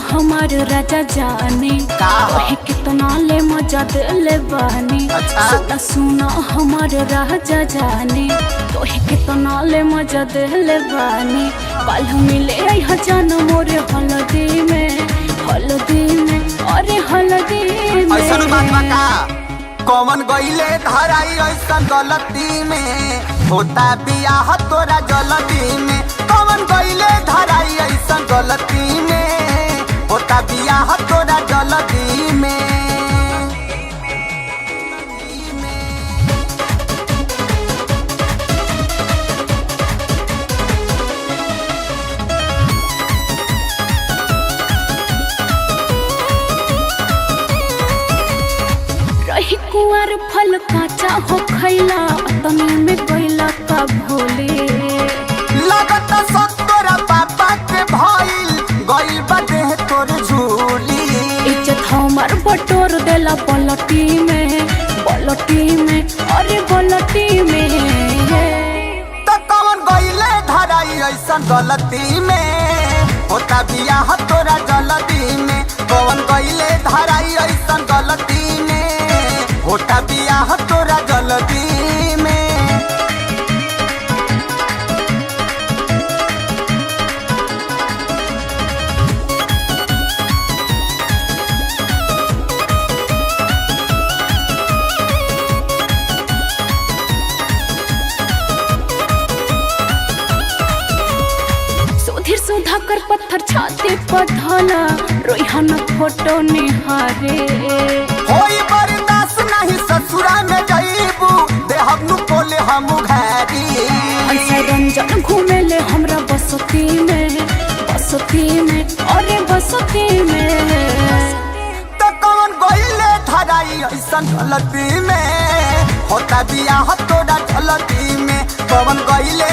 हमार राजा जाने ओहे कितना ले मजा दिले बानी। सुना हमार राजा जाने तोहे कितना ले मजा दिले बानी। कल मिले आई जान मोरे हल्दी में अरे हल्दी में। ऐसन बात का कौन गईले धराई ऐसन गलती में होता बियाह तोरा जल्दी में। कौन गईले धराई ऐसन गलती में होता बियाह तोरा जल्दी में। रही कुआर फल काचा हो खैला तनी में गईला का भोले। लगता सब तोरा पापा के भइल गइल बा देह तोर झूली। इज्जत हमार बटोर देला पलटी में अरे पलटी में। तो कौन गईले धराई ऐसन गलती में होता बियाह तोरा जल्दी में। कौन गईले धराई ऐसन गलती में होता बियाह तोरा जल्दी में। सुधीर सुधाकर पत्थर छाती पर ढाला रोइहन फोटो निहारे। होई बर्दाश्त नहीं ससुरा में जाइबू देहब नु कोले हम घारी। ऐसा रंजन घूमेले हमरा बसती में अरे बसती में। तो कौन गईले धराई ऐसन गलती में होता बियाह तोरा जल्दी में। कौन गईले